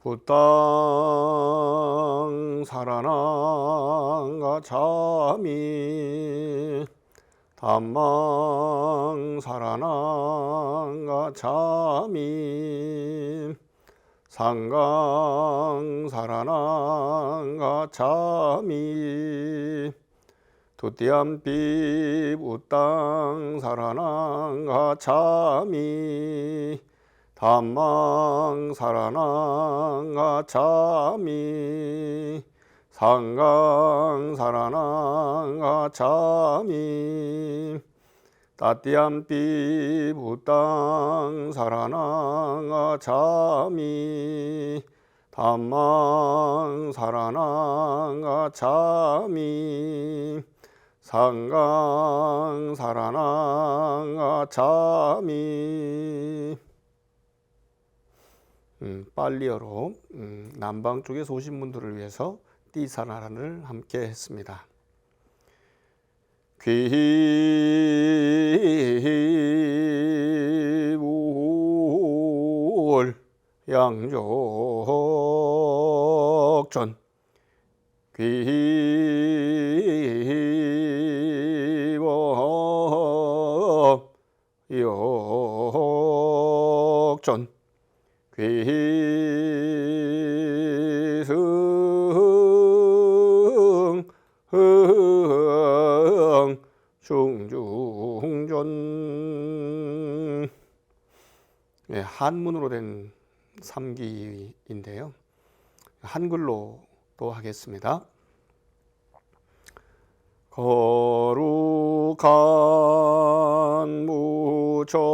부땅 살아난가 잠이 담망 살아난가 잠이 상강 살아난가 잠이 두띠암빛 우땅 살아난가 잠이 담망 살아난가 잠이 상강 살아난가 잠이 따띠암빛 우땅 살아난가 잠이 담망 살아난가 잠이 상강 살아난가 잠이 빨리어로 남방 쪽에서 오신 분들을 위해서 띠사나란을 함께 했습니다. 귀울 양족전 귀법 역전 귀승 중중전. 네, 한문으로 된 삼기인데요. 한글로 또 하겠습니다. 거룩한 무처님께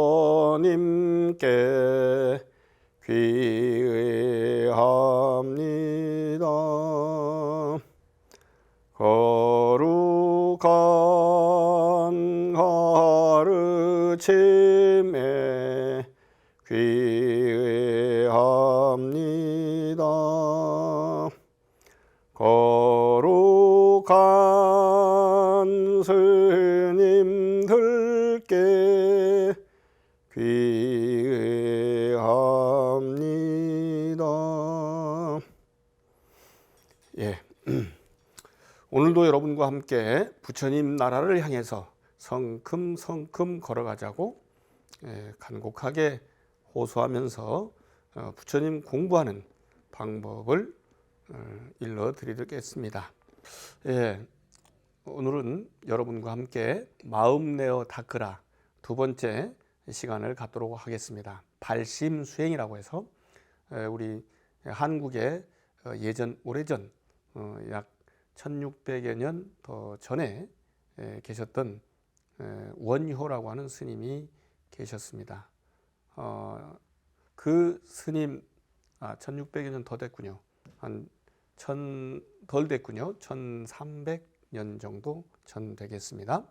귀의합니다. 거룩한 가르침에 귀의합니다. 거룩한 스님들께 귀의합니다. 예. 오늘도 여러분과 함께 부처님 나라를 향해서 성큼성큼 걸어가자고 간곡하게 호소하면서 부처님 공부하는 방법을 일러드리겠습니다. 예, 오늘은 여러분과 함께 마음 내어 닦으라 두 번째 시간을 갖도록 하겠습니다. 발심수행이라고 해서 우리 한국의 예전 오래전 약 1600여 년 더 전에 계셨던 원효라고 하는 스님이 계셨습니다. 그 스님 1600여 년 더 됐군요. 한 덜 됐군요. 1300년 정도 전 되겠습니다.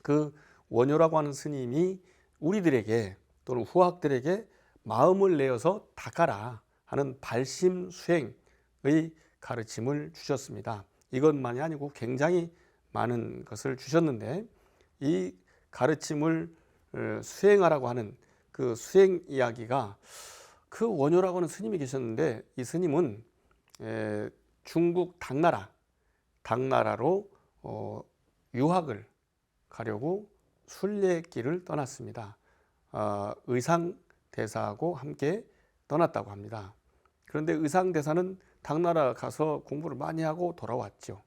그 원효라고 하는 스님이 우리들에게 또는 후학들에게 마음을 내어서 닦아라 하는 발심수행의 가르침을 주셨습니다. 이것만이 아니고 굉장히 많은 것을 주셨는데 이 가르침을 수행하라고 하는 그 수행 이야기가 그 원효라고 하는 스님이 계셨는데 이 스님은 중국 당나라로 유학을 가려고 순례길을 떠났습니다. 의상대사하고 함께 떠났다고 합니다. 그런데 의상대사는 당나라 가서 공부를 많이 하고 돌아왔죠.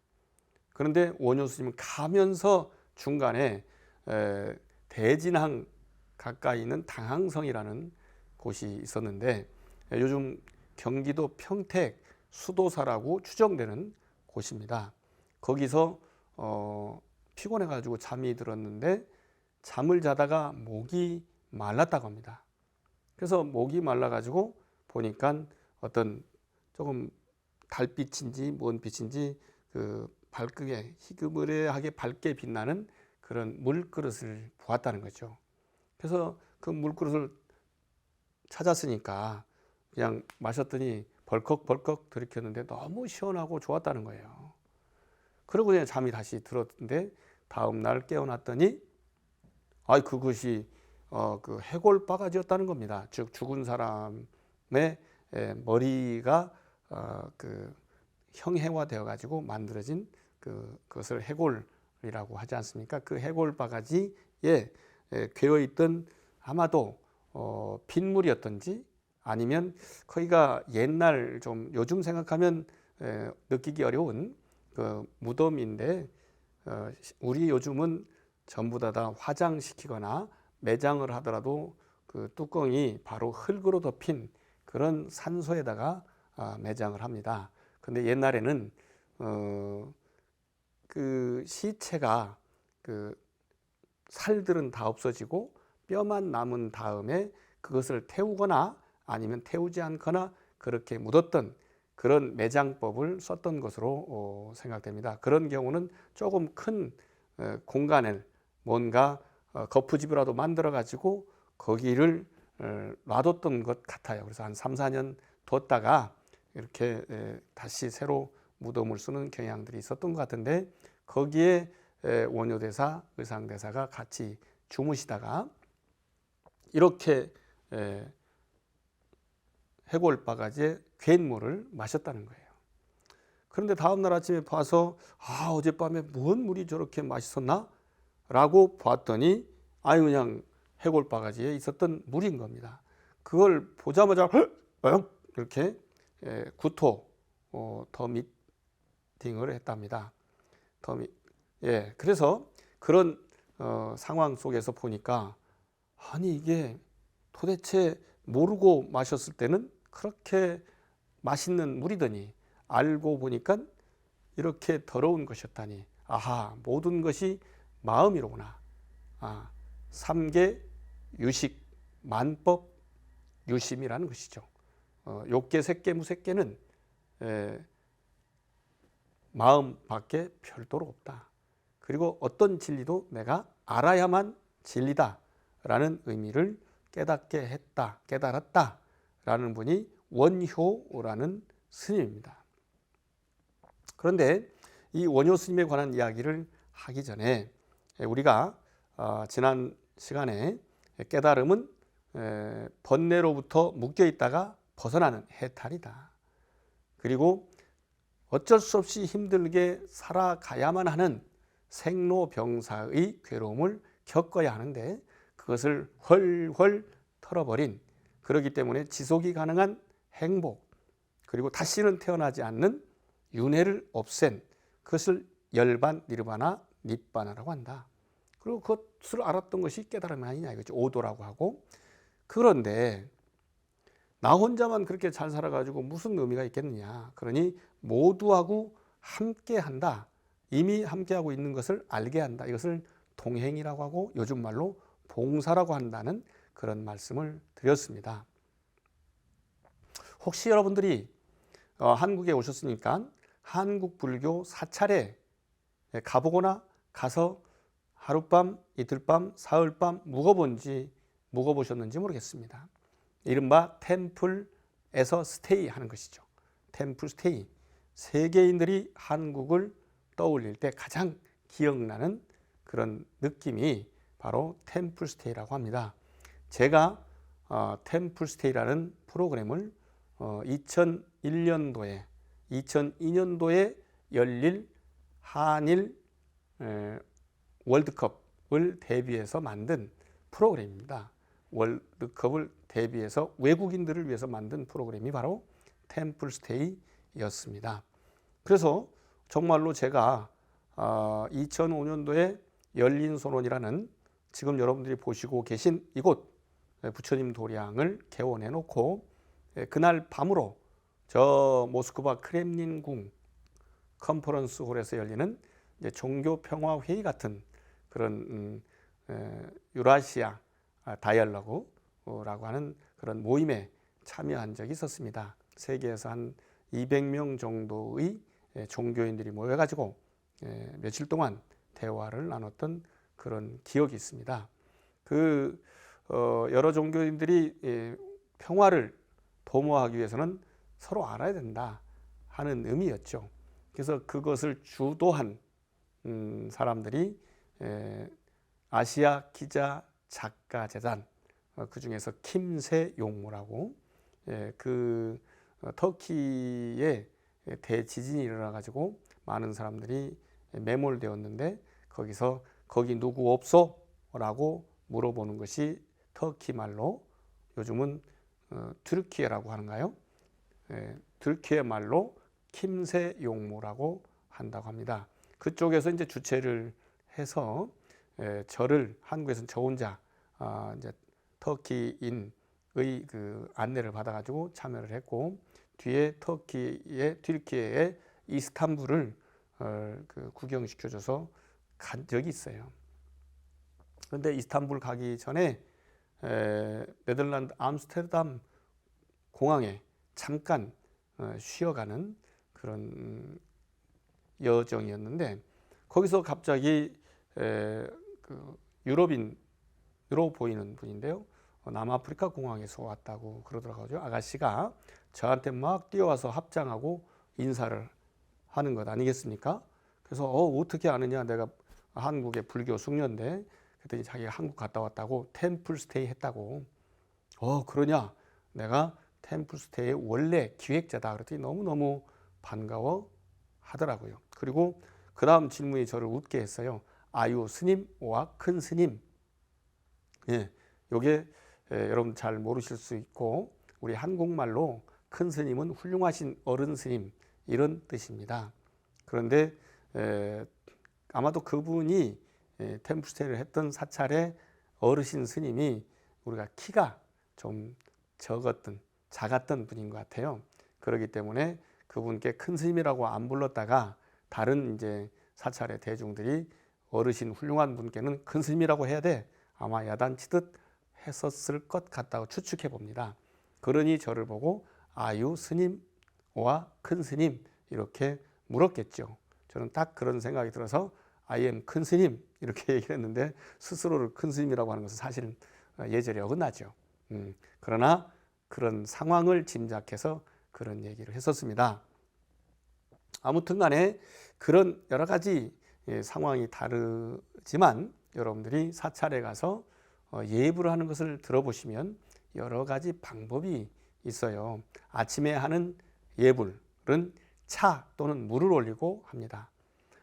그런데 원효 스님은 가면서 중간에 대진항 가까이 있는 당항성이라는 곳이 있었는데 요즘 경기도 평택 수도사라고 추정되는 곳입니다. 거기서 피곤해 가지고 잠이 들었는데 잠을 자다가 목이 말랐다고 합니다. 그래서 목이 말라 가지고 보니까 어떤 조금 달빛인지 뭔 빛인지 그 밝게 희그무레하게 밝게 빛나는 그런 물그릇을 보았다는 거죠. 그래서 그 물그릇을 찾았으니까 그냥 마셨더니 벌컥벌컥 들이켰는데 너무 시원하고 좋았다는 거예요. 그러고 그냥 잠이 다시 들었는데 다음 날 깨어났더니 그것이 그 해골 바가지였다는 겁니다. 즉 죽은 사람의 머리가 그 형해화되어 가지고 만들어진 그것을 해골이라고 하지 않습니까? 그 해골 바가지에 괴어 있던 아마도 빗물이었던지 아니면 거기가 옛날 좀 요즘 생각하면 느끼기 어려운 그 무덤인데 우리 요즘은 전부 다 화장시키거나 매장을 하더라도 그 뚜껑이 바로 흙으로 덮인 그런 산소에다가 매장을 합니다. 근데 옛날에는 그 시체가 그 살들은 다 없어지고 뼈만 남은 다음에 그것을 태우거나 아니면 태우지 않거나 그렇게 묻었던 그런 매장법을 썼던 것으로 생각됩니다. 그런 경우는 조금 큰 공간을 뭔가 거푸집이라도 만들어 가지고 거기를 놔뒀던 것 같아요. 그래서 한 3, 4년 뒀다가 이렇게 다시 새로 무덤을 쓰는 경향들이 있었던 것 같은데 거기에 원효대사, 의상대사가 같이 주무시다가 이렇게 해골바가지에 괴물을 마셨다는 거예요. 그런데 다음날 아침에 봐서 어젯밤에 뭔 물이 저렇게 맛있었나? 라고 봤더니 그냥 해골바가지에 있었던 물인 겁니다. 그걸 보자마자 이렇게 구토 더 미팅을 했답니다. 그래서 그런 상황 속에서 보니까 아니 이게 도대체 모르고 마셨을 때는 그렇게 맛있는 물이더니 알고 보니까 이렇게 더러운 것이었다니 모든 것이 마음이로구나. 삼계 유식 만법 유심이라는 것이죠. 욕계 색계 무색계는 마음밖에 별도로 없다. 그리고 어떤 진리도 내가 알아야만 진리다라는 의미를 깨닫게 했다, 깨달았다라는 분이 원효라는 스님입니다. 그런데 이 원효 스님에 관한 이야기를 하기 전에 우리가 지난 시간에 깨달음은 번뇌로부터 묶여 있다가 벗어나는 해탈이다. 그리고 어쩔 수 없이 힘들게 살아가야만 하는 생로병사의 괴로움을 겪어야 하는데 그것을 훨훨 털어버린, 그렇기 때문에 지속이 가능한 행복, 그리고 다시는 태어나지 않는 윤회를 없앤 그것을 열반 니르바나 닛바나라고 한다. 그리고 그것을 알았던 것이 깨달음이 아니냐 이거죠. 오도라고 하고. 그런데 나 혼자만 그렇게 잘 살아가지고 무슨 의미가 있겠느냐. 그러니 모두하고 함께한다. 이미 함께하고 있는 것을 알게 한다. 이것을 동행이라고 하고 요즘 말로 봉사라고 한다는 그런 말씀을 드렸습니다. 혹시 여러분들이 한국에 오셨으니까 한국 불교 사찰에 가보거나 가서 하룻밤, 이틀밤, 사흘밤 묵어보셨는지 모르겠습니다. 이른바 템플에서 스테이 하는 것이죠. 템플 스테이. 세계인들이 한국을 떠올릴 때 가장 기억나는 그런 느낌이 바로 템플 스테이라고 합니다. 제가 템플 스테이라는 프로그램을 2002년도에 열릴 한일 월드컵을 대비해서 만든 프로그램입니다. 월드컵을 대비해서 외국인들을 위해서 만든 프로그램이 바로 템플 스테이였습니다. 그래서 정말로 제가 2005년도에 열린선원이라는 지금 여러분들이 보시고 계신 이곳 부처님 도량을 개원해 놓고 그날 밤으로 저 모스크바 크렘린궁 컨퍼런스 홀에서 열리는 종교평화회의 같은 그런 유라시아 다이얼로그라고 하는 그런 모임에 참여한 적이 있었습니다. 세계에서 한 200명 정도의 종교인들이 모여가지고 며칠 동안 대화를 나눴던 그런 기억이 있습니다. 여러 종교인들이 평화를 도모하기 위해서는 서로 알아야 된다 하는 의미였죠. 그래서 그것을 주도한 사람들이 아시아 기자 작가 재단, 그 중에서 김세용무라고 터키에 대지진이 일어나 가지고 많은 사람들이 매몰되었는데 거기서 거기 누구 없소? 라고 물어보는 것이 터키 말로 요즘은 튀르키예라고 하는가요? 튀르키예 말로 킴세 용모라고 한다고 합니다. 그쪽에서 이제 주최를 해서 저를 한국에서는 저 혼자 이제 터키인의 그 안내를 받아가지고 참여를 했고 뒤에 튀르키예의 이스탄불을 그 구경시켜줘서 간 적이 있어요. 그런데 이스탄불 가기 전에 네덜란드 암스테르담 공항에 잠깐 쉬어가는 그런 여정이었는데 거기서 갑자기 그 유럽인으로 보이는 분인데요. 남아프리카 공항에서 왔다고 그러더라고요. 아가씨가 저한테 막 뛰어와서 합장하고 인사를 하는 것 아니겠습니까? 그래서 어떻게 아느냐, 내가 한국의 불교 숙녀인데 그랬더니 자기가 한국 갔다 왔다고 템플 스테이 했다고. 그러냐, 내가 템플 스테이의 원래 기획자다 그랬더니 너무너무 반가워 하더라고요. 그리고 그 다음 질문이 저를 웃게 했어요. 아유 스님와 큰 스님. 요게 여러분 잘 모르실 수 있고 우리 한국말로 큰 스님은 훌륭하신 어른 스님 이런 뜻입니다. 그런데 아마도 그분이 템플스테이를 했던 사찰의 어르신 스님이 우리가 키가 좀 작았던 분인 것 같아요. 그렇기 때문에 그분께 큰 스님이라고 안 불렀다가 다른 이제 사찰의 대중들이 어르신 훌륭한 분께는 큰 스님이라고 해야 돼, 아마 야단치듯 했었을 것 같다고 추측해 봅니다. 그러니 저를 보고 아유 스님와 큰 스님 이렇게 물었겠죠. 저는 딱 그런 생각이 들어서 I am 큰 스님 이렇게 얘기를 했는데 스스로를 큰 스님이라고 하는 것은 사실은 예절이 어긋나죠. 그러나 그런 상황을 짐작해서 그런 얘기를 했었습니다. 아무튼 간에 그런 여러 가지 상황이 다르지만 여러분들이 사찰에 가서 예불을 하는 것을 들어보시면 여러 가지 방법이 있어요. 아침에 하는 예불은 차 또는 물을 올리고 합니다.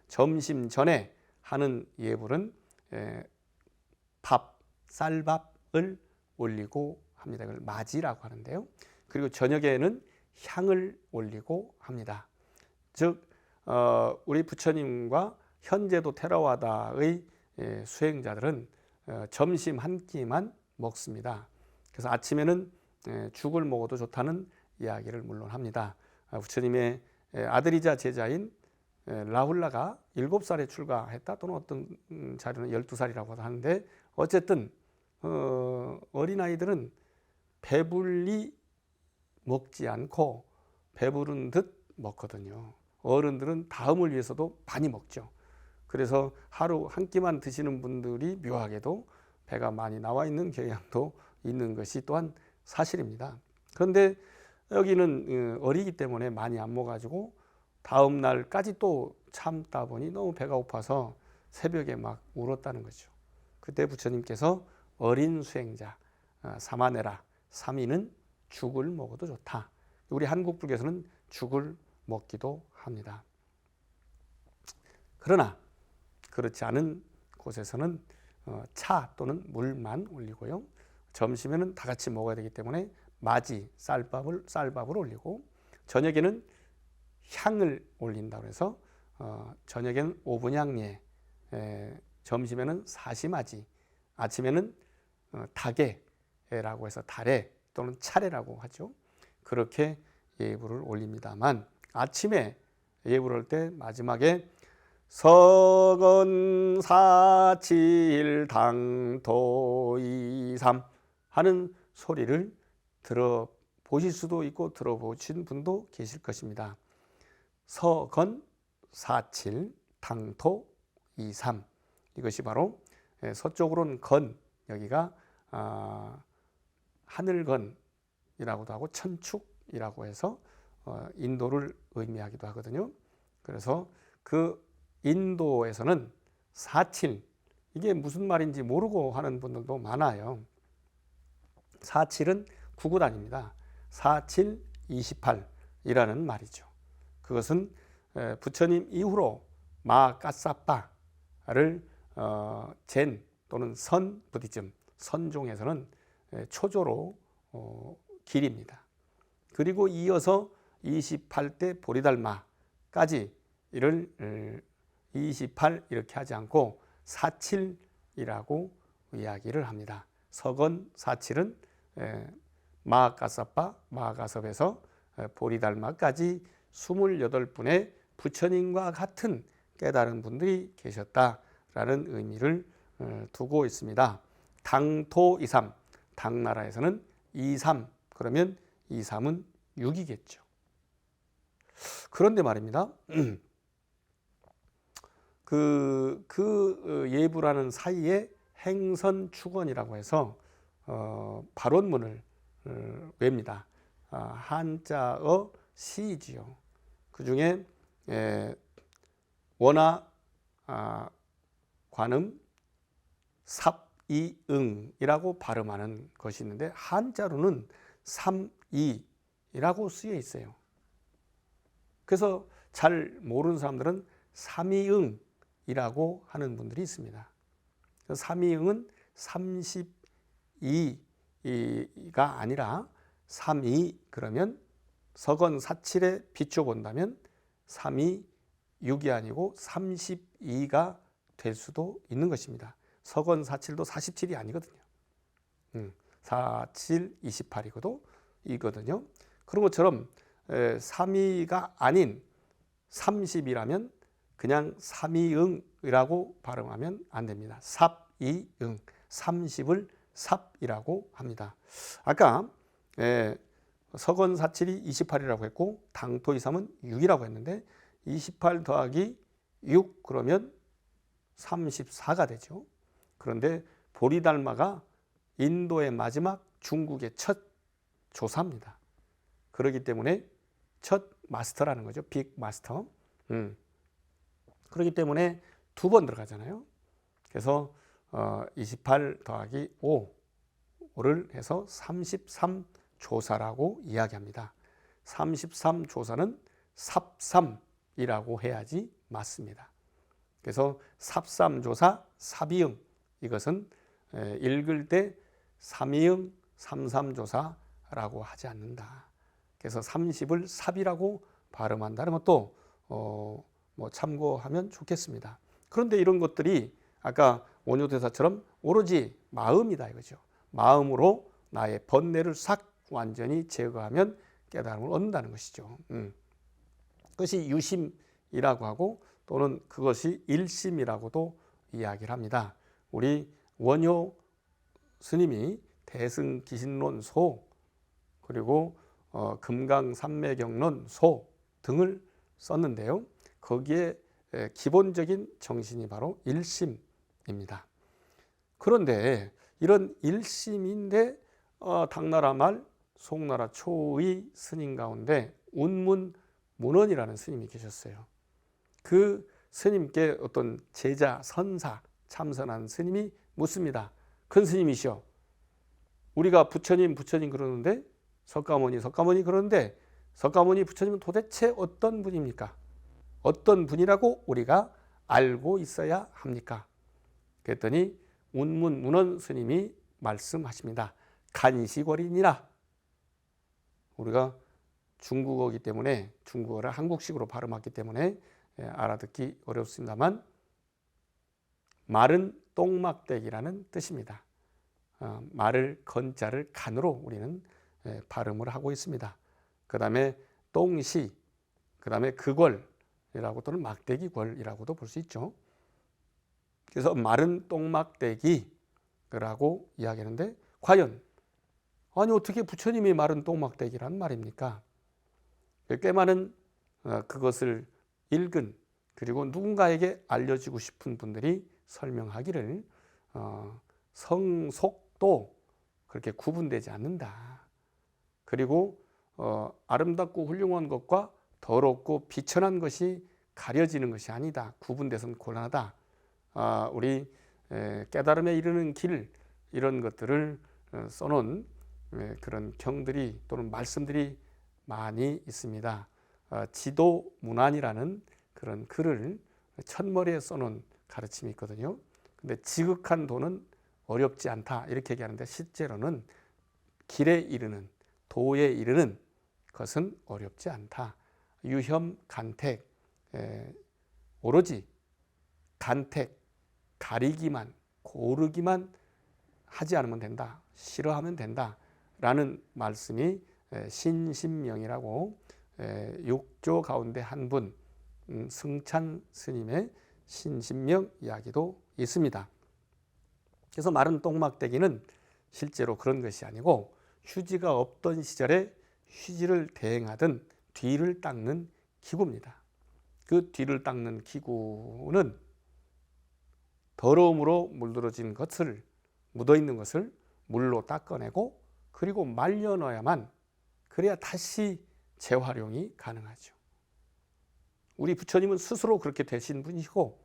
점심 전에 하는 예불은 쌀밥을 올리고 합니다. 이걸 맞이라고 하는데요. 그리고 저녁에는 향을 올리고 합니다. 즉 우리 부처님과 현재도 테라와다의 수행자들은 점심 한 끼만 먹습니다. 그래서 아침에는 죽을 먹어도 좋다는 이야기를 물론 합니다. 부처님의 아들이자 제자인 라훌라가 7살에 출가했다, 또는 어떤 자료는 12살이라고 하는데 어쨌든 어린아이들은 배불리 먹지 않고 배부른 듯 먹거든요. 어른들은 다음을 위해서도 많이 먹죠. 그래서 하루 한 끼만 드시는 분들이 묘하게도 배가 많이 나와 있는 경향도 있는 것이 또한 사실입니다. 그런데 여기는 어리기 때문에 많이 안 먹어가지고 다음 날까지 또 참다 보니 너무 배가 고파서 새벽에 막 울었다는 거죠. 그때 부처님께서 어린 수행자 사마네라, 삼이는 죽을 먹어도 좋다. 우리 한국 불교에서는 죽을 먹기도 합니다. 그러나 그렇지 않은 곳에서는 차 또는 물만 올리고요. 점심에는 다 같이 먹어야 되기 때문에 맞이, 쌀밥을 올리고, 저녁에는 향을 올린다고 해서 저녁에는 오분향예, 점심에는 사시맞이, 아침에는 다게라고 해서 다래 또는 차례라고 하죠. 그렇게 예불을 올립니다만 아침에 예불을 할 때 마지막에 서건사칠당토이삼 하는 소리를 들어보실 수도 있고 들어보신 분도 계실 것입니다. 서건사칠 당토이삼, 이것이 바로 서쪽으로는 건, 여기가 하늘건이라고도 하고 천축이라고 해서 인도를 의미하기도 하거든요. 그래서 그 인도에서는 사칠, 이게 무슨 말인지 모르고 하는 분들도 많아요. 사칠은 구구단입니다. 47, 28이라는 말이죠. 그것은 부처님 이후로 마가사빠를 젠 또는 선 부디즘, 선종에서는 초조로 기립니다. 그리고 이어서 28대 보리달마까지 이를 28 이렇게 하지 않고 47이라고 이야기를 합니다. 서건 47은 마가사빠, 마가섭에서 보리달마까지 28분의 부처님과 같은 깨달은 분들이 계셨다라는 의미를 두고 있습니다. 당토이삼, 당나라에서는 23, 그러면 23은 6이겠죠. 그런데 말입니다. 그 예부라는 사이에 행선축원이라고 해서 발원문을 웹니다. 한자어 시지요. 그 중에 원화, 관음, 삽이응이라고 발음하는 것이 있는데 한자로는 삼이라고 쓰여 있어요. 그래서 잘 모르는 사람들은 삼이응이라고 하는 분들이 있습니다. 삼이응은 32가 아니라 32 그러면 서건 47에 비춰본다면 326이 아니고 32가 될 수도 있는 것입니다. 서건 47도 47이 아니거든요. 47, 28이거든요. 그런 것처럼 3위가 아닌 30이라면 그냥 삼이응이라고 발음하면 안 됩니다. 삽이응, 30을 삽이라고 합니다. 아까 서건 47이 28이라고 했고 당토이삼은 6이라고 했는데 28 더하기 6 그러면 34가 되죠. 그런데 보리달마가 인도의 마지막, 중국의 첫 조사입니다. 그렇기 때문에 첫 마스터라는 거죠. 빅 마스터. 그렇기 때문에 2번 들어가잖아요. 그래서 28 더하기 5를 해서 33조사라고 이야기합니다. 33조사는 삽삼이라고 해야지 맞습니다. 그래서 삽삼조사, 삽이응 이것은 읽을 때 삼이응, 삼삼조사라고 하지 않는다. 그래서 30을 삽이라고 발음한다는 것도 뭐 참고하면 좋겠습니다. 그런데 이런 것들이 아까 원효대사처럼 오로지 마음이다 이거죠. 마음으로 나의 번뇌를 싹 완전히 제거하면 깨달음을 얻는다는 것이죠. 그것이 유심이라고 하고 또는 그것이 일심이라고도 이야기를 합니다. 우리 원효 스님이 대승기신론소 그리고 금강산매경론소 등을 썼는데요. 거기에 기본적인 정신이 바로 일심입니다. 그런데 이런 일심인데 당나라 말 송나라 초의 스님 가운데 운문문원이라는 스님이 계셨어요. 그 스님께 어떤 제자 선사 참선한 스님이 묻습니다. 큰 스님이시여, 우리가 부처님 그러는데 석가모니 그러는데 석가모니 부처님은 도대체 어떤 분입니까? 어떤 분이라고 우리가 알고 있어야 합니까? 그랬더니 운문문원 스님이 말씀하십니다. 간시거리니라. 우리가 중국어이기 때문에 중국어를 한국식으로 발음했기 때문에 알아듣기 어렵습니다만 마른 똥막대기라는 뜻입니다. 말을 건자를 간으로 우리는 발음을 하고 있습니다. 그 다음에 똥시, 그 다음에 그궐이라고 또는 막대기궐이라고도 볼 수 있죠. 그래서 마른 똥막대기라고 이야기하는데 과연 아니 어떻게 부처님이 마른 똥막대기란 말입니까? 꽤 많은 그것을 읽은 그리고 누군가에게 알려주고 싶은 분들이 설명하기를 성속도 그렇게 구분되지 않는다. 그리고 아름답고 훌륭한 것과 더럽고 비천한 것이 가려지는 것이 아니다. 구분돼서는 곤란하다. 우리 깨달음에 이르는 길 이런 것들을 써놓은 그런 경들이 또는 말씀들이 많이 있습니다. 지도문안이라는 그런 글을 첫머리에 써놓은 가르침이 있거든요. 근데 지극한 도는 어렵지 않다 이렇게 얘기하는데 실제로는 길에 이르는 도에 이르는 것은 어렵지 않다. 유혐 간택, 오로지 간택, 가리기만 고르기만 하지 않으면 된다. 싫어하면 된다. 라는 말씀이 신심명이라고 6조 가운데 한 분 승찬 스님의 신심명 이야기도 있습니다. 그래서 마른 똥막대기는 실제로 그런 것이 아니고 휴지가 없던 시절에 휴지를 대행하던 뒤를 닦는 기구입니다. 그 뒤를 닦는 기구는 더러움으로 물들어진 것을 묻어있는 것을 물로 닦아내고 그리고 말려놔야만 그래야 다시 재활용이 가능하죠. 우리 부처님은 스스로 그렇게 되신 분이고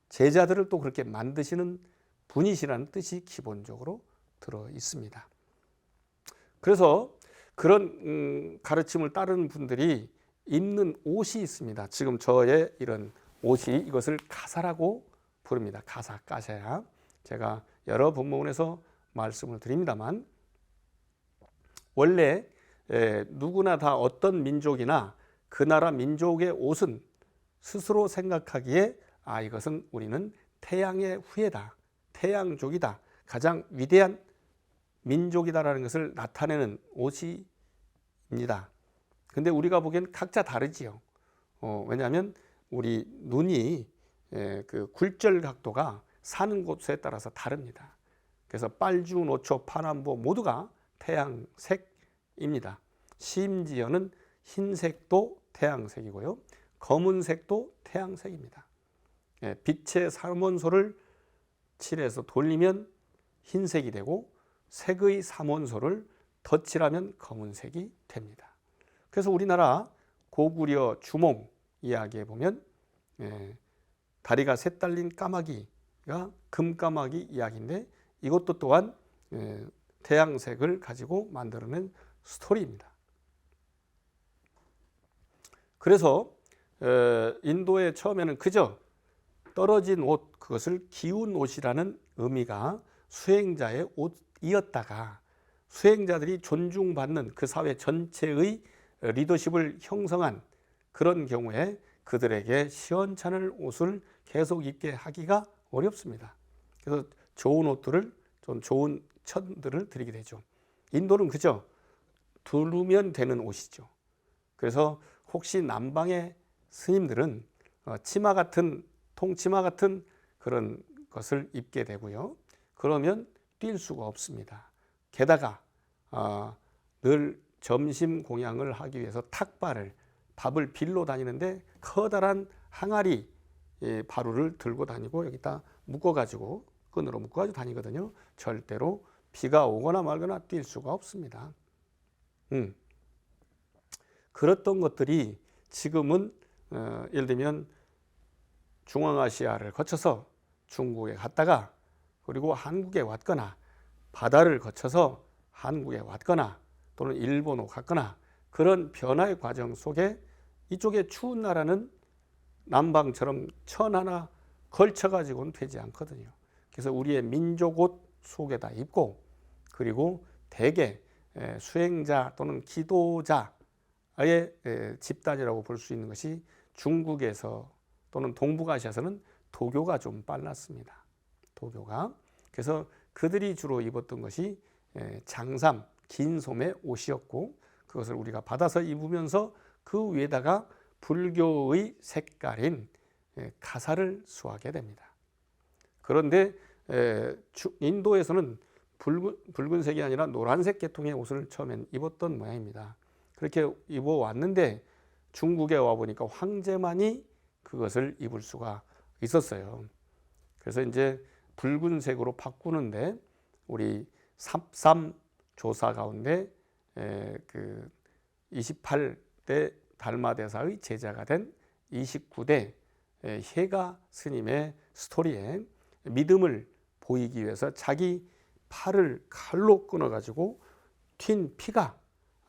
제자들을 또 그렇게 만드시는 분이시라는 뜻이 기본적으로 들어 있습니다. 그래서 그런 가르침을 따르는 분들이 입는 옷이 있습니다. 지금 저의 이런 옷이 이것을 가사라고 부릅니다. 가사, 까샤야. 제가 여러 법문에서 말씀을 드립니다만 원래 누구나 다 어떤 민족이나 그 나라 민족의 옷은 스스로 생각하기에 이것은 우리는 태양의 후예다. 태양족이다. 가장 위대한 민족이다라는 것을 나타내는 옷입니다. 근데 우리가 보기엔 각자 다르지요. 왜냐하면 우리 눈이 그 굴절 각도가 사는 곳에 따라서 다릅니다. 그래서 빨주, 노초, 파남보 모두가 태양색입니다. 심지어는 흰색도 태양색이고요. 검은색도 태양색입니다. 빛의 삼원소를 칠해서 돌리면 흰색이 되고 색의 삼원소를 덧칠하면 검은색이 됩니다. 그래서 우리나라 고구려 주몽 이야기에 보면 다리가 셋 달린 까마귀가 금까마귀 이야기인데 이것도 또한 태양색을 가지고 만들어낸 스토리입니다. 그래서 인도에 처음에는 그저 떨어진 옷, 그것을 기운 옷이라는 의미가 수행자의 옷이었다가 수행자들이 존중받는 그 사회 전체의 리더십을 형성한 그런 경우에 그들에게 시원찮을 옷을 계속 입게 하기가 어렵습니다. 그래서 좋은 옷들을, 좀 좋은 천들을 드리게 되죠. 인도는 그저 두르면 되는 옷이죠. 그래서 혹시 남방의 스님들은 치마 같은, 통치마 같은 그런 것을 입게 되고요. 그러면 뛸 수가 없습니다. 게다가 늘 점심 공양을 하기 위해서 탁발을, 밥을 빌로 다니는데 커다란 항아리 바루를 들고 다니고 여기다 묶어가지고 끈으로 묶어가지고 다니거든요. 절대로 비가 오거나 말거나 뛸 수가 없습니다. 그랬던 것들이 지금은 예를 들면 중앙아시아를 거쳐서 중국에 갔다가 그리고 한국에 왔거나 바다를 거쳐서 한국에 왔거나 또는 일본으로 갔거나 그런 변화의 과정 속에 이쪽에 추운 나라는 남방처럼 천 하나 걸쳐가지고는 되지 않거든요. 그래서 우리의 민족옷 속에다 입고 그리고 대개 수행자 또는 기도자의 집단이라고 볼 수 있는 것이 중국에서 또는 동북아시아에서는 도교가 좀 빨랐습니다. 도교가. 그래서 그들이 주로 입었던 것이 장삼, 긴 소매 옷이었고 그것을 우리가 받아서 입으면서 그 위에다가 불교의 색깔인 가사를 수하게 됩니다. 그런데 인도에서는 붉은색이 아니라 노란색 계통의 옷을 처음엔 입었던 모양입니다. 그렇게 입어왔는데 중국에 와보니까 황제만이 그것을 입을 수가 있었어요. 그래서 이제 붉은색으로 바꾸는데 우리 삽삼 조사 가운데 그 28대 달마대사의 제자가 된 29대 해가 스님의 스토리에 믿음을 보이기 위해서 자기 팔을 칼로 끊어가지고 튄 피가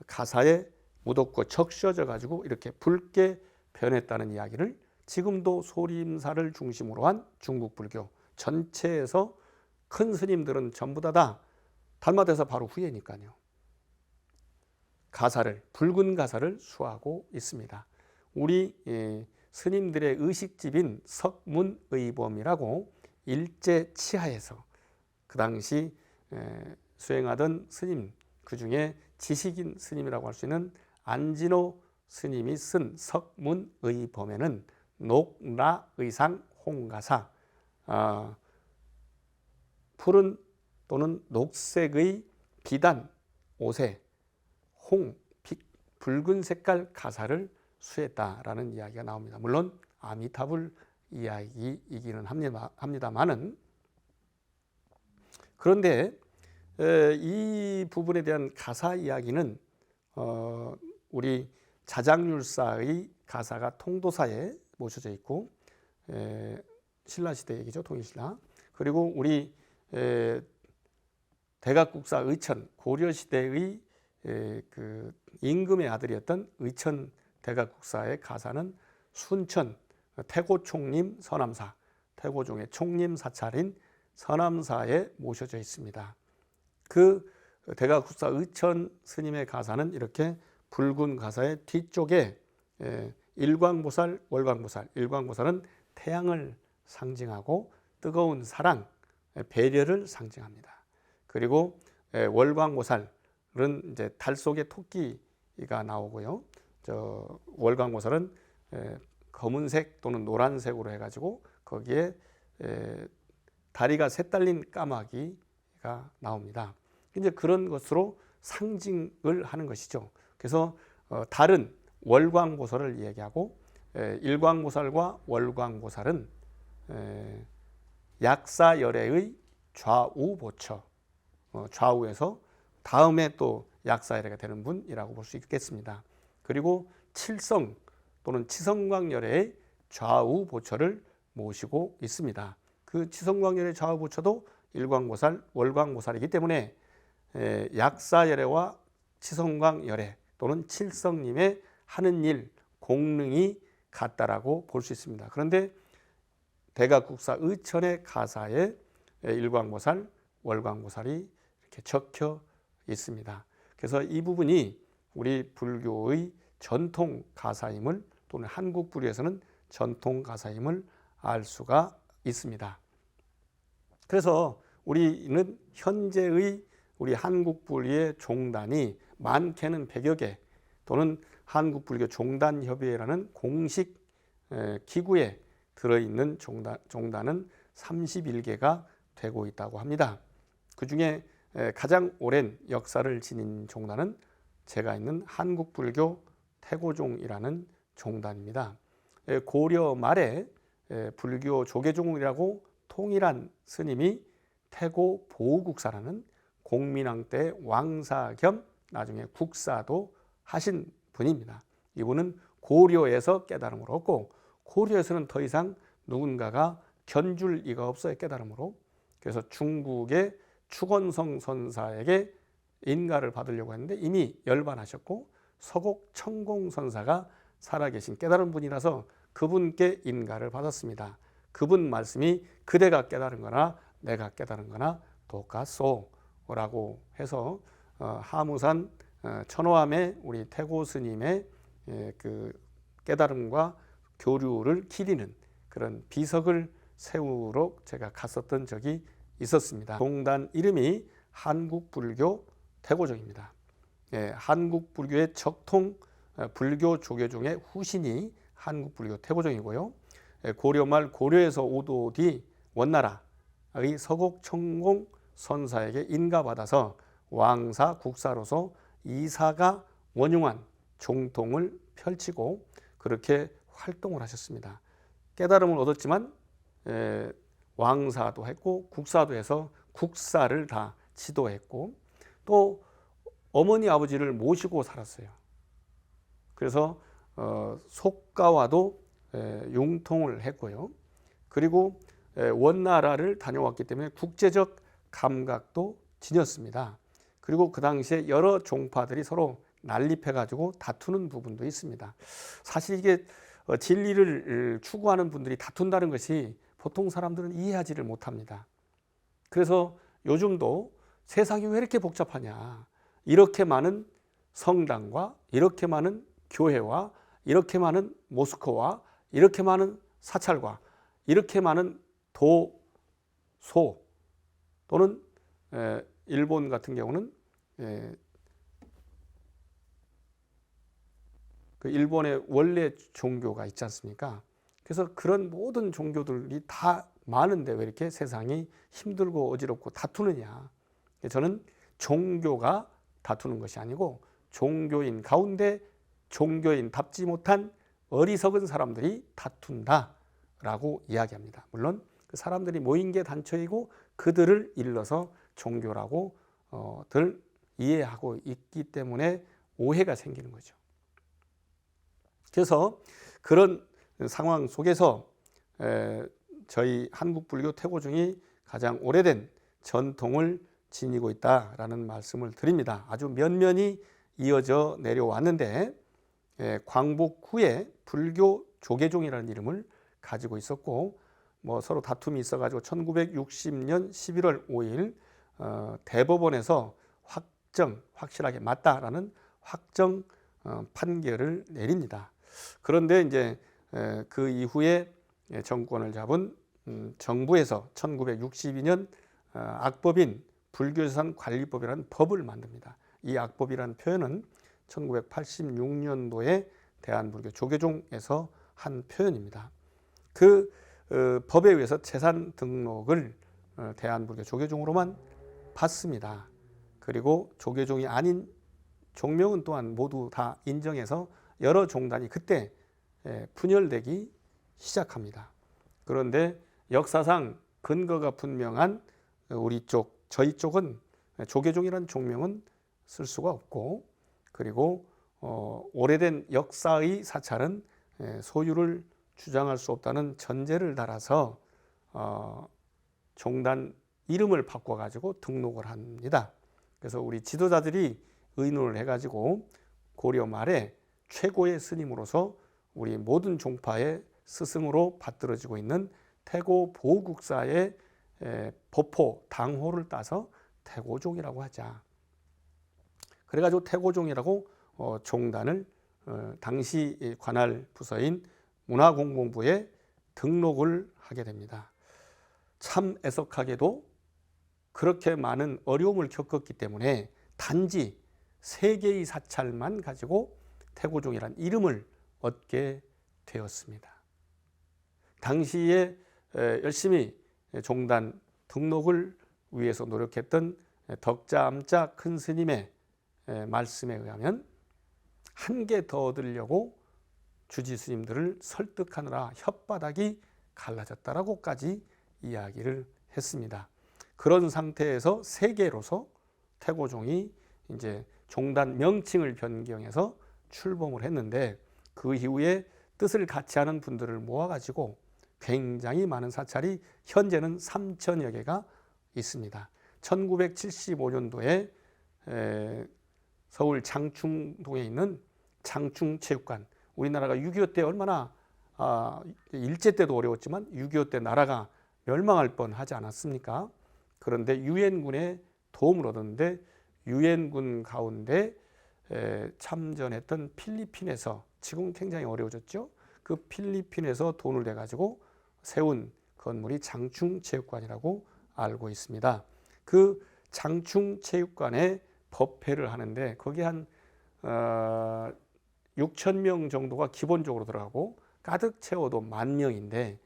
가사에 묻었고 적셔져 가지고 이렇게 붉게 변했다는 이야기를 지금도 소림사를 중심으로 한 중국 불교 전체에서 큰 스님들은 전부 다 달마대사 바로 후예니까요. 가사를, 붉은 가사를 수하고 있습니다. 우리 스님들의 의식집인 석문의범이라고 일제 치하에서 그 당시 수행하던 스님, 그 중에 지식인 스님이라고 할 수 있는 안진호 스님이 쓴 석문의범에는 녹라의상 홍가사, 푸른 또는 녹색의 비단 옷에 붉은 색깔 가사를 수했다라는 이야기가 나옵니다. 물론 아미타불 이야기이기는 합니다만은, 그런데 이 부분에 대한 가사 이야기는 우리 자장률사의 가사가 통도사에 모셔져 있고, 신라시대 얘기죠, 통일신라. 그리고 우리 대각국사 의천, 고려시대의 그 임금의 아들이었던 의천 대각국사의 가사는 순천 태고총림 서남사, 태고종의 총림 사찰인 서남사에 모셔져 있습니다. 그 대각국사 의천 스님의 가사는 이렇게 붉은 가사의 뒤쪽에 일광보살, 월광보살, 일광보살은 태양을 상징하고 뜨거운 사랑, 배려를 상징합니다. 그리고 월광보살은 이제 달 속에 토끼가 나오고요. 월광보살은 검은색 또는 노란색으로 해가지고 거기에 다리가 셋 달린 까마귀가 나옵니다. 이제 그런 것으로 상징을 하는 것이죠. 그래서 달은 월광보살을 얘기하고, 일광보살과 월광보살은 약사열애의 좌우보처, 좌우에서 다음에 또 약사열애가 되는 분이라고 볼 수 있겠습니다. 그리고 칠성 또는 치성광열애의 좌우보처를 모시고 있습니다. 그 치성광열애 좌우보처도 일광보살, 월광보살이기 때문에 약사열애와 치성광열애 또는 칠성님의 하는 일, 공능이 같다라고 볼 수 있습니다. 그런데 대각국사 의천의 가사에 일광보살, 월광보살이 이렇게 적혀 있습니다. 그래서 이 부분이 우리 불교의 전통 가사임을, 또는 한국 불교에서는 전통 가사임을 알 수가 있습니다. 그래서 우리는 현재의 우리 한국 불교의 종단이 많게는 100여 개, 또는 한국 불교 종단협의회라는 공식 기구에 들어있는 종단은 31개가 되고 있다고 합니다. 그 중에 가장 오랜 역사를 지닌 종단은 제가 있는 한국불교 태고종이라는 종단입니다. 고려 말에 불교 조계종이라고 통일한 스님이 태고 보국사라는 공민왕 때 왕사 겸 나중에 국사도 하신 분입니다. 이분은 고려에서 깨달음을 얻고, 고려에서는 더 이상 누군가가 견줄 이가 없어요, 깨달음으로. 그래서 중국의 추건성 선사에게 인가를 받으려고 했는데 이미 열반하셨고, 서곡 청공 선사가 살아계신 깨달은 분이라서 그분께 인가를 받았습니다. 그분 말씀이 그대가 깨달은 거나 내가 깨달은 거나 똑같소 라고 해서 하무산 천호함의 우리 태고 스님의 그 깨달음과 교류를 기리는 그런 비석을 세우러 제가 갔었던 적이 있었습니다. 종단 이름이 한국불교 태고종입니다. 한국불교의 적통 불교 조계종의 후신이 한국불교 태고종이고요. 고려말 고려에서 오도 뒤 원나라의 서곡청공 선사에게 인가받아서 왕사 국사로서 이사가 원흉한 종통을 펼치고 그렇게 활동을 하셨습니다. 깨달음을 얻었지만 왕사도 했고 국사도 해서 국사를 다 지도했고, 또 어머니 아버지를 모시고 살았어요. 그래서 속가와도 융통을 했고요. 그리고 원나라를 다녀왔기 때문에 국제적 감각도 지녔습니다. 그리고 그 당시에 여러 종파들이 서로 난립해가지고 다투는 부분도 있습니다. 사실 이게 진리를 추구하는 분들이 다툰다는 것이 보통 사람들은 이해하지를 못합니다. 그래서 요즘도 세상이 왜 이렇게 복잡하냐, 이렇게 많은 성당과 이렇게 많은 교회와 이렇게 많은 모스크와 이렇게 많은 사찰과 이렇게 많은 도소 또는 일본 같은 경우는 그 일본의 원래 종교가 있지 않습니까? 그래서 그런 모든 종교들이 다 많은데 왜 이렇게 세상이 힘들고 어지럽고 다투느냐. 저는 종교가 다투는 것이 아니고 종교인 가운데 종교인답지 못한 어리석은 사람들이 다툰다라고 이야기합니다. 물론 그 사람들이 모인 게 단초이고 그들을 일러서 종교라고 들 이해하고 있기 때문에 오해가 생기는 거죠. 그래서 그런 상황 속에서 저희 한국불교 태고종이 가장 오래된 전통을 지니고 있다라는 말씀을 드립니다. 아주 면면이 이어져 내려왔는데 광복 후에 불교 조계종이라는 이름을 가지고 있었고 뭐 서로 다툼이 있어가지고 1960년 11월 5일 대법원에서 확실하게 맞다라는 확정 판결을 내립니다. 그런데 이제 그 이후에 정권을 잡은 정부에서 1962년 악법인 불교유산 관리법이라는 법을 만듭니다. 이 악법이라는 표현은 1986년도에 대한불교 조계종에서 한 표현입니다. 그 법에 의해서 재산 등록을 대한불교 조계종으로만 받습니다. 그리고 조계종이 아닌 종명은 또한 모두 다 인정해서 여러 종단이 그때 분열되기 시작합니다. 그런데 역사상 근거가 분명한 우리 쪽, 저희 쪽은 조계종이라는 종명은 쓸 수가 없고, 그리고 오래된 역사의 사찰은 소유를 주장할 수 없다는 전제를 달아서 종단 이름을 바꿔가지고 등록을 합니다. 그래서 우리 지도자들이 의논을 해가지고 고려 말에 최고의 스님으로서 우리 모든 종파의 스승으로 받들어지고 있는 태고 보국사의 법호, 당호를 따서 태고종이라고 하자. 그래가지고 태고종이라고 종단을 당시 관할 부서인 문화공공부에 등록을 하게 됩니다. 참 애석하게도 그렇게 많은 어려움을 겪었기 때문에 단지 3개의 사찰만 가지고 태고종이라는 이름을 얻게 되었습니다. 당시에 열심히 종단 등록을 위해서 노력했던 덕자암자 큰 스님의 말씀에 의하면 한 개 더 얻으려고 주지 스님들을 설득하느라 혓바닥이 갈라졌다라고까지 이야기를 했습니다. 그런 상태에서 세계로서 태고종이 이제 종단 명칭을 변경해서 출범을 했는데 그 이후에 뜻을 같이 하는 분들을 모아가지고 굉장히 많은 사찰이 현재는 3,000여 개가 있습니다. 1975년도에 서울 장충동에 있는 장충체육관, 우리나라가 6.25 때 얼마나 일제 때도 어려웠지만 6.25 때 나라가 멸망할 뻔하지 않았습니까? 그런데 유엔군의 도움을 얻었는데 유엔군 가운데 참전했던 필리핀에서, 지금은 굉장히 어려워졌죠. 그 필리핀에서 돈을 내 가지고 세운 건물이 장충체육관이라고 알고 있습니다. 그 장충체육관에 법회를 하는데 거기 한 6,000명 정도가 기본적으로 들어가고 가득 채워도 10,000명인데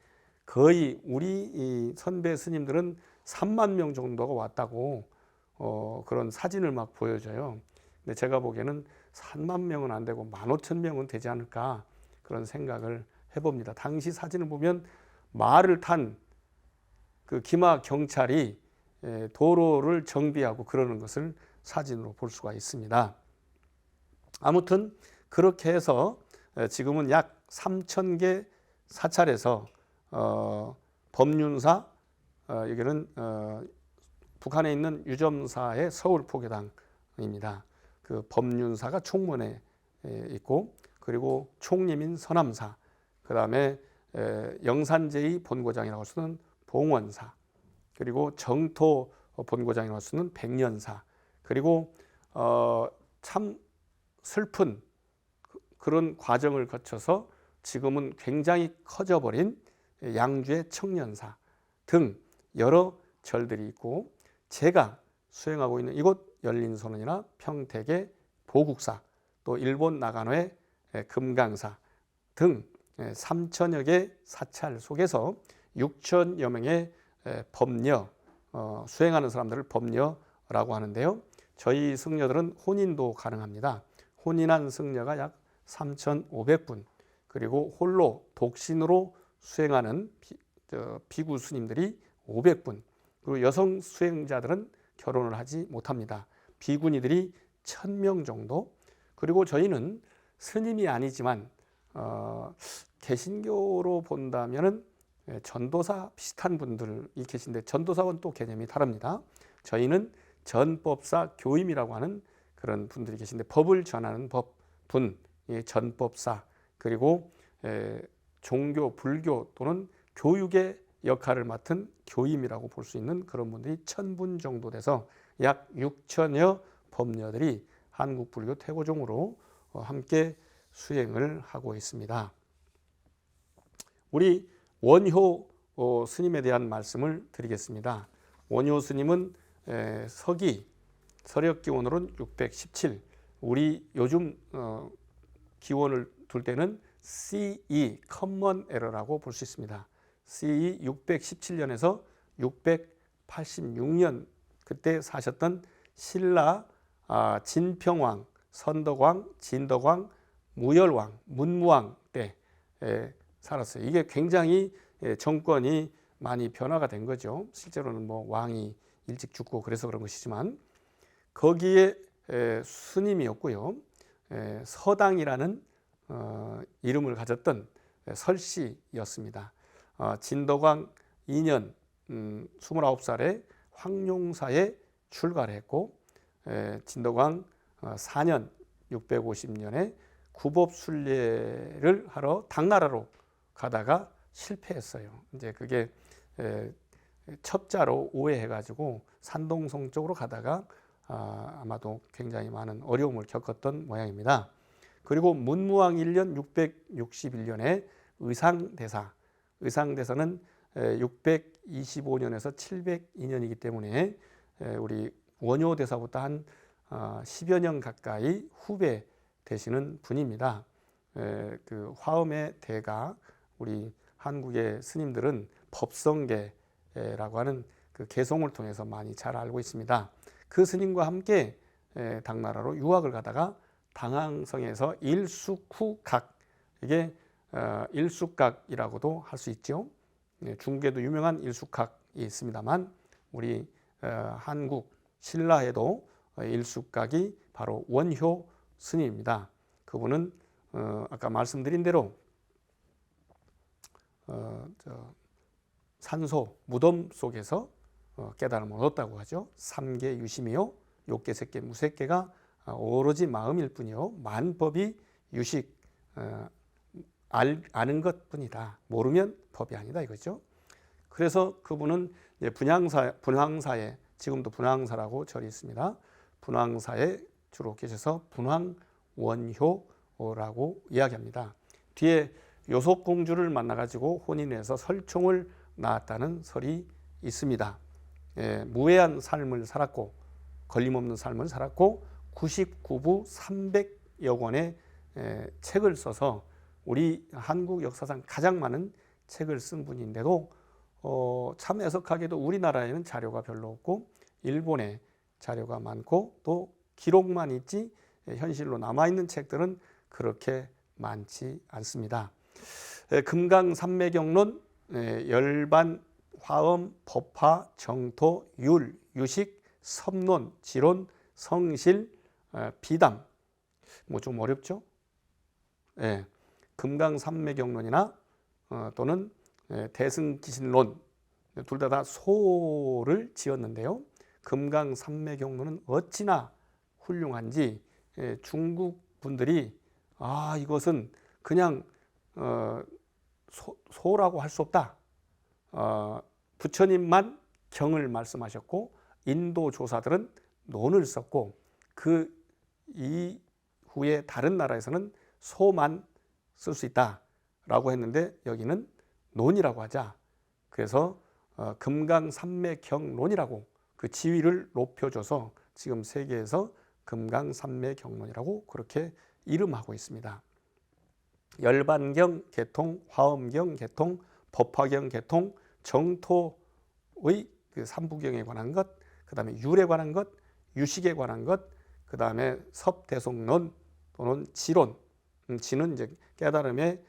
거의 우리 이 선배 스님들은 3만 명 정도가 왔다고 그런 사진을 막 보여줘요. 근데 제가 보기에는 3만 명은 안 되고 15,000명은 되지 않을까 그런 생각을 해봅니다. 당시 사진을 보면 말을 탄 그 기마 경찰이 도로를 정비하고 그러는 것을 사진으로 볼 수가 있습니다. 아무튼 그렇게 해서 지금은 약 3,000개 사찰에서 법륜사, 여기는 북한에 있는 유점사의 서울 포교당입니다. 그 법륜사가 총무원에 있고, 그리고 총림인 서남사, 그 다음에 영산제의 본고장이라고 할 수는 봉원사, 그리고 정토 본고장이라고 할 수는 백년사, 그리고 참 슬픈 그런 과정을 거쳐서 지금은 굉장히 커져버린 양주의 청년사 등 여러 절들이 있고, 제가 수행하고 있는 이곳 열린선원이나 평택의 보국사, 또 일본 나가노의 금강사 등 3천여 개 사찰 속에서 6천여 명의 법녀, 수행하는 사람들을 법녀라고 하는데요. 저희 승려들은 혼인도 가능합니다. 혼인한 승려가 약 3,500분, 그리고 홀로 독신으로 수행하는 비구 스님들이 500분, 그리고 여성 수행자들은 결혼을 하지 못합니다. 비구니들이 1,000명 정도. 그리고 저희는 스님이 아니지만 개신교로 본다면은 전도사 비슷한 분들이 계신데, 전도사와는 또 개념이 다릅니다. 저희는 전법사 교임이라고 하는 그런 분들이 계신데, 법을 전하는 법분, 전법사, 그리고 종교, 불교 또는 교육의 역할을 맡은 교임이라고 볼 수 있는 그런 분들이 1,000분 정도 돼서 약 6천여 법녀들이 한국 불교 태고종으로 함께 수행을 하고 있습니다. 우리 원효 스님에 대한 말씀을 드리겠습니다. 원효 스님은 서기 서력기원으로는 617, 우리 요즘 기원을 둘 때는 CE, Common Era라고 볼 수 있습니다. CE 617년에서 686년 그때 사셨던 신라 진평왕, 선덕왕, 진덕왕, 무열왕, 문무왕 때 살았어요. 이게 굉장히 정권이 많이 변화가 된 거죠. 실제로는 뭐 왕이 일찍 죽고 그래서 그런 것이지만, 거기에 스님이었고요. 서당이라는 이름을 가졌던 설씨였습니다. 진덕왕 2년 29살에 황룡사에 출가를 했고, 진덕왕 4년 650년에 구법순례를 하러 당나라로 가다가 실패했어요. 이제 그게 첩자로 오해해가지고 산동성 쪽으로 가다가 아마도 굉장히 많은 어려움을 겪었던 모양입니다. 그리고 문무왕 1년 661년에 의상대사, 의상대사는 625년에서 702년이기 때문에 우리 원효대사부터 한 10여 년 가까이 후배 되시는 분입니다. 그 화엄의 대가, 우리 한국의 스님들은 법성계라고 하는 그 개송을 통해서 많이 잘 알고 있습니다. 그 스님과 함께 당나라로 유학을 가다가 당항성에서 일숙후각, 이게 일숙각이라고도 할 수 있죠. 중국에도 유명한 일숙각이 있습니다만, 우리 한국 신라에도 일숙각이 바로 원효 스님입니다. 그분은 아까 말씀드린 대로 산소, 무덤 속에서 깨달음을 얻었다고 하죠. 삼계 유심이요, 욕계, 색계, 무색계가 오로지 마음일 뿐이요, 만법이 유식, 아는 것뿐이다. 모르면 법이 아니다 이거죠. 그래서 그분은 분황사에, 지금도 분황사라고 절이 있습니다. 분황사에 주로 계셔서 분황원효라고 이야기합니다. 뒤에 요속공주를 만나가지고 혼인해서 설총을 낳았다는 설이 있습니다. 무해한 삶을 살았고, 걸림없는 삶을 살았고, 99부 300여 권의 책을 써서 우리 한국 역사상 가장 많은 책을 쓴 분인데도 참 애석하게도 우리나라에는 자료가 별로 없고, 일본에 자료가 많고, 또 기록만 있지 현실로 남아있는 책들은 그렇게 많지 않습니다. 금강산매경론, 열반, 화엄, 법화, 정토, 율, 유식, 섭론, 지론, 성실, 비담, 뭐 좀 어렵죠? 금강산매경론이나 또는 대승기신론, 둘 다 소를 지었는데요. 금강산매경로는 어찌나 훌륭한지 중국 분들이 이것은 그냥 소라고 할 수 없다. 부처님만 경을 말씀하셨고 인도 조사들은 논을 썼고 그 이후에 다른 나라에서는 소만 쓸 수 있다라고 했는데 여기는 논이라고 하자. 그래서 금강산매경론이라고 그 지위를 높여줘서 지금 세계에서 금강산매경론이라고 그렇게 이름하고 있습니다. 열반경 개통, 화엄경 개통, 법화경 개통, 정토의 그 삼부경에 관한 것, 그 다음에 율에 관한 것, 유식에 관한 것, 그 다음에 섭대속론 또는 지론, 지는 이제 깨달음의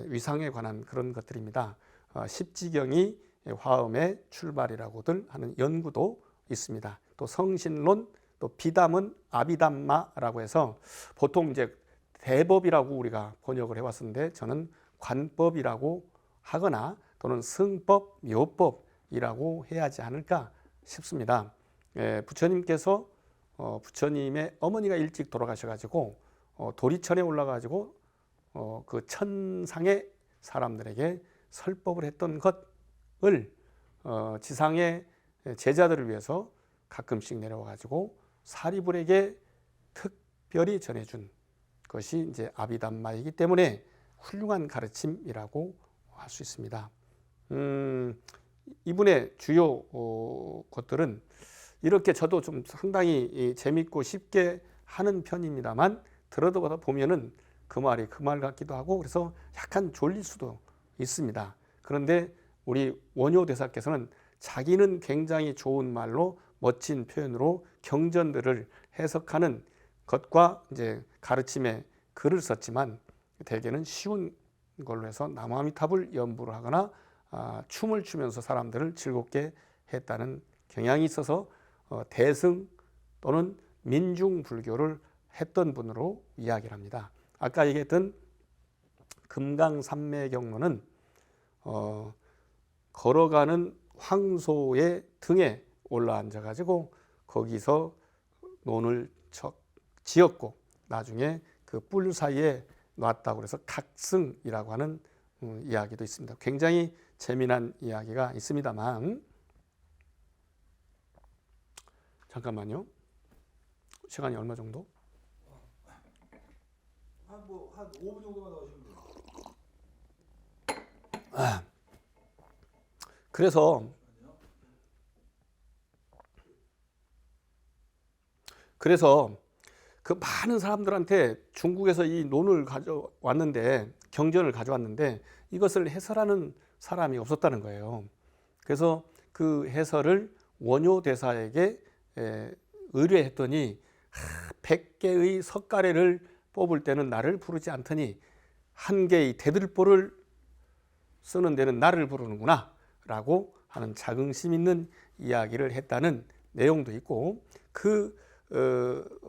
위상에 관한 그런 것들입니다. 십지경이 화엄의 출발이라고들 하는 연구도 있습니다. 또 성신론, 또 비담은 아비담마라고 해서 보통 이제 대법이라고 우리가 번역을 해왔었는데 저는 관법이라고 하거나 또는 승법, 묘법이라고 해야 하지 않을까 싶습니다. 부처님께서 부처님의 어머니가 일찍 돌아가셔가지고 도리천에 올라가지고 그 천상의 사람들에게 설법을 했던 것을 지상의 제자들을 위해서 가끔씩 내려와가지고 사리불에게 특별히 전해준 것이 이제 아비담마이기 때문에 훌륭한 가르침이라고 할 수 있습니다. 이분의 주요 것들은 이렇게 저도 좀 상당히 재밌고 쉽게 하는 편입니다만 들어보다 보면은 그 말이 그 말 같기도 하고 그래서 약간 졸릴 수도 있습니다. 그런데 우리 원효 대사께서는 자기는 굉장히 좋은 말로 멋진 표현으로 경전들을 해석하는 것과 이제 가르침에 글을 썼지만 대개는 쉬운 걸로 해서 나무아미탑을 연부를 하거나 춤을 추면서 사람들을 즐겁게 했다는 경향이 있어서 대승 또는 민중불교를 했던 분으로 이야기를 합니다. 아까 얘기했던 금강산매경로는 걸어가는 황소의 등에 올라앉아 가지고 거기서 논을 지었고 나중에 그 뿔 사이에 놨다고 해서 각승이라고 하는 이야기도 있습니다. 굉장히 재미난 이야기가 있습니다만 잠깐만요. 시간이 얼마 정도? 한 5분 정도만 나오시면 돼요. 그래서 그 많은 사람들한테 중국에서 이 논을 가져왔는데 경전을 가져왔는데 이것을 해설하는 사람이 없었다는 거예요. 그래서 그 해설을 원효 대사에게 의뢰했더니 100개의 석가래를 뽑을 때는 나를 부르지 않더니 한 개의 대들보를 쓰는 데는 나를 부르는구나 라고 하는 자긍심 있는 이야기를 했다는 내용도 있고 그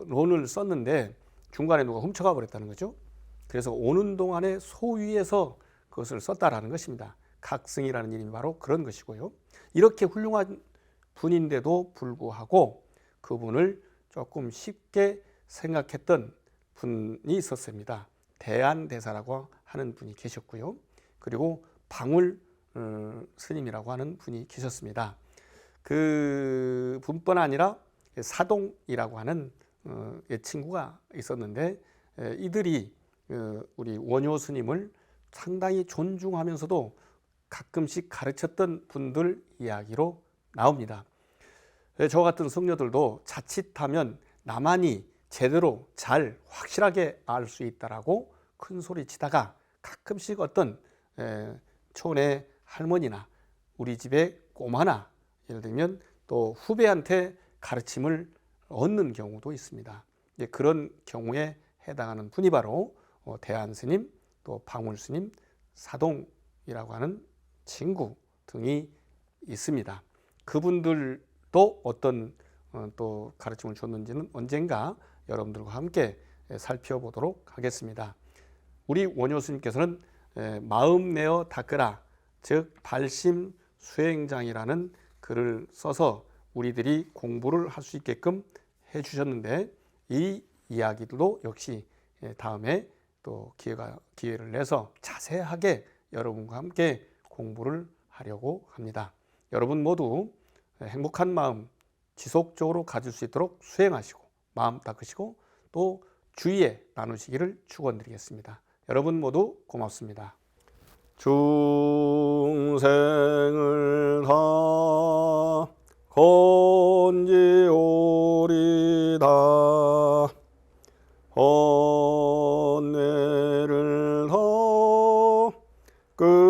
논을 썼는데 중간에 누가 훔쳐가 버렸다는 거죠. 그래서 오는 동안에 소위에서 그것을 썼다라는 것입니다. 각승이라는 이름이 바로 그런 것이고요. 이렇게 훌륭한 분인데도 불구하고 그분을 조금 쉽게 생각했던 분이 있었습니다. 대안대사라고 하는 분이 계셨고요. 그리고 방울 스님이라고 하는 분이 계셨습니다. 그 분뿐 아니라 사동이라고 하는 친구가 있었는데 이들이 우리 원효 스님을 상당히 존중하면서도 가끔씩 가르쳤던 분들 이야기로 나옵니다. 저 같은 성녀들도 자칫하면 나만이 제대로 잘 확실하게 알 수 있다라고 큰 소리 치다가 가끔씩 어떤 촌의 할머니나 우리 집의 꼬마나 예를 들면 또 후배한테 가르침을 얻는 경우도 있습니다. 그런 경우에 해당하는 분이 바로 대안스님, 또 방울스님, 사동이라고 하는 친구 등이 있습니다. 그분들도 어떤 또 가르침을 줬는지는 언젠가 여러분들과 함께 살펴보도록 하겠습니다. 우리 원효 스님께서는 마음 내어 닦으라, 즉 발심 수행장이라는 글을 써서 우리들이 공부를 할 수 있게끔 해주셨는데 이 이야기들도 역시 다음에 또 기회를 내서 자세하게 여러분과 함께 공부를 하려고 합니다. 여러분 모두 행복한 마음 지속적으로 가질 수 있도록 수행하시고 마음 닦으시고 또 주위에 나누시기를 축원드리겠습니다. 여러분 모두 고맙습니다. 중생을 다 건지오리다. 번뇌를 다 끊으리다.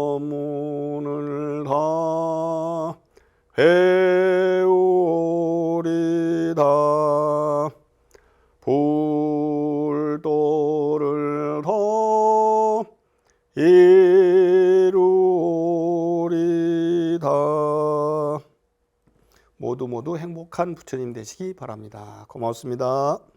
법문을 다 배우리다. 불도를 다 이루리다. 모두 행복한 부처님 되시기 바랍니다. 고맙습니다.